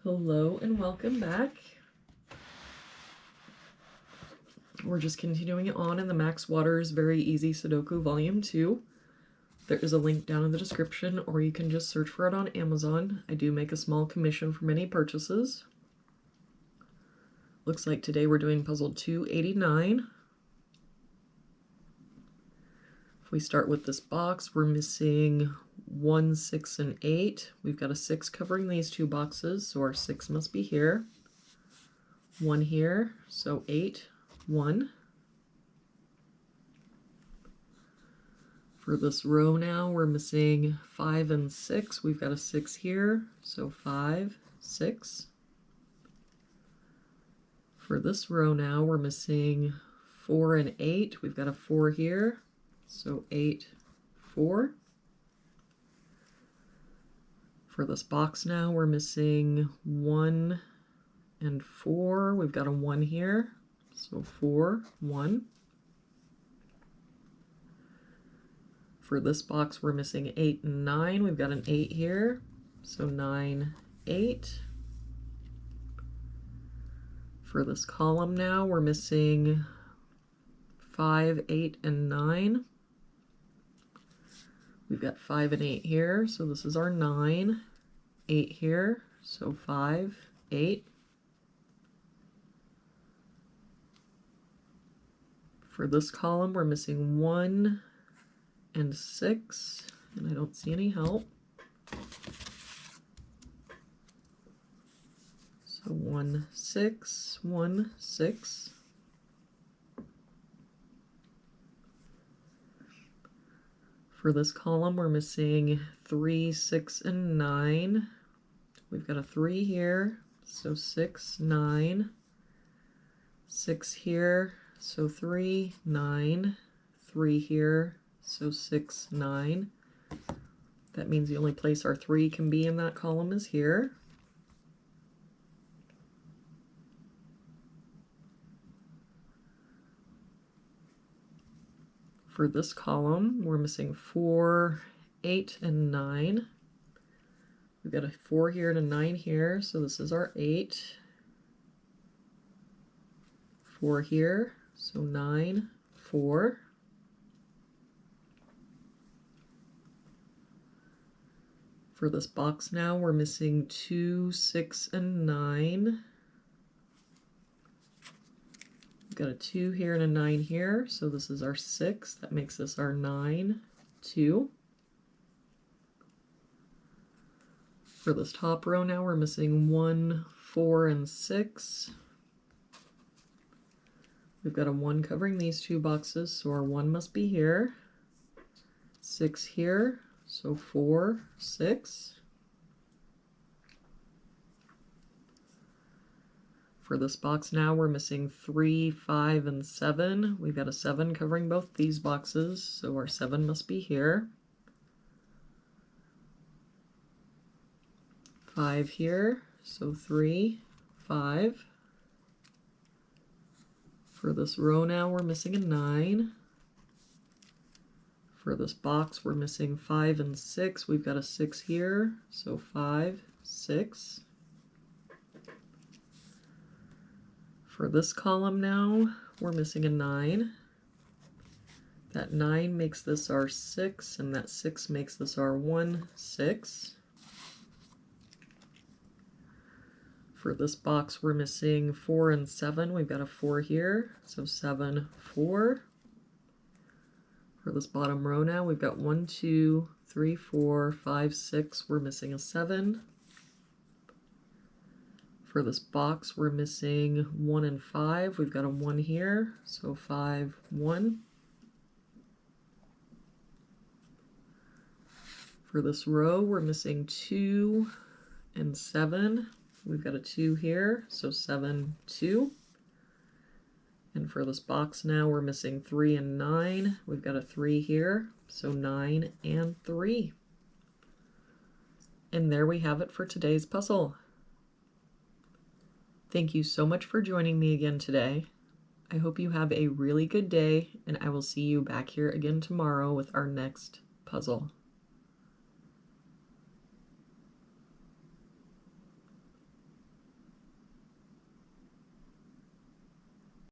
Hello and welcome back. We're just continuing it on in the Max Waters Very Easy Sudoku Volume 2. There is a link down in the description, or you can just search for it on Amazon. I do make a small commission from any purchases. Looks like today we're doing puzzle 289. If we start with this box, we're missing 1, 6, and 8. We've got a 6 covering these two boxes, so our 6 must be here. 1 here, so 8, 1. For this row now, we're missing 5 and 6. We've got a 6 here, so 5, 6. For this row now, we're missing 4 and 8. We've got a 4 here, so 8, 4. For this box now, we're missing 1 and 4. We've got a 1 here, so 4, 1. For this box, we're missing 8 and 9. We've got an 8 here, so 9, 8. For this column now, we're missing 5, 8, and 9. We've got 5 and 8 here, so this is our 9. 8 here, so 5, 8. For this column, we're missing 1 and 6, and I don't see any help. So 1, 6, 1, 6. For this column, we're missing 3, 6, and 9. We've got a 3 here, so 6, 9. 6 here, so 3, 9. 3 here, so 6, 9. That means the only place our 3 can be in that column is here. For this column, we're missing 4, 8, and 9. We've got a 4 here and a 9 here, so this is our 8. 4 here, so 9, 4. For this box now, we're missing 2, 6, and 9. We've got a 2 here and a 9 here, so this is our 6. That makes this our 9, 2. For this top row now, we're missing 1, 4, and 6. We've got a 1 covering these two boxes, so our 1 must be here. 6 here, so 4, 6. For this box now, we're missing 3, 5, and 7. We've got a 7 covering both these boxes, so our 7 must be here. 5 here, so 3, 5. For this row now, we're missing a 9. For this box, we're missing 5 and 6. We've got a 6 here, so 5, 6. For this column now, we're missing a 9. That 9 makes this our 6, and that 6 makes this our 1, 6. For this box, we're missing 4 and 7. We've got a 4 here, so 7, 4. For this bottom row now, we've got 1, 2, 3, 4, 5, 6. We're missing a 7. For this box, we're missing 1 and 5. We've got a 1 here, so 5, 1. For this row, we're missing 2 and 7. We've got a 2 here, so 7, 2. And for this box now, we're missing 3 and 9. We've got a 3 here, so 9 and 3. And there we have it for today's puzzle. Thank you so much for joining me again today. I hope you have a really good day, and I will see you back here again tomorrow with our next puzzle.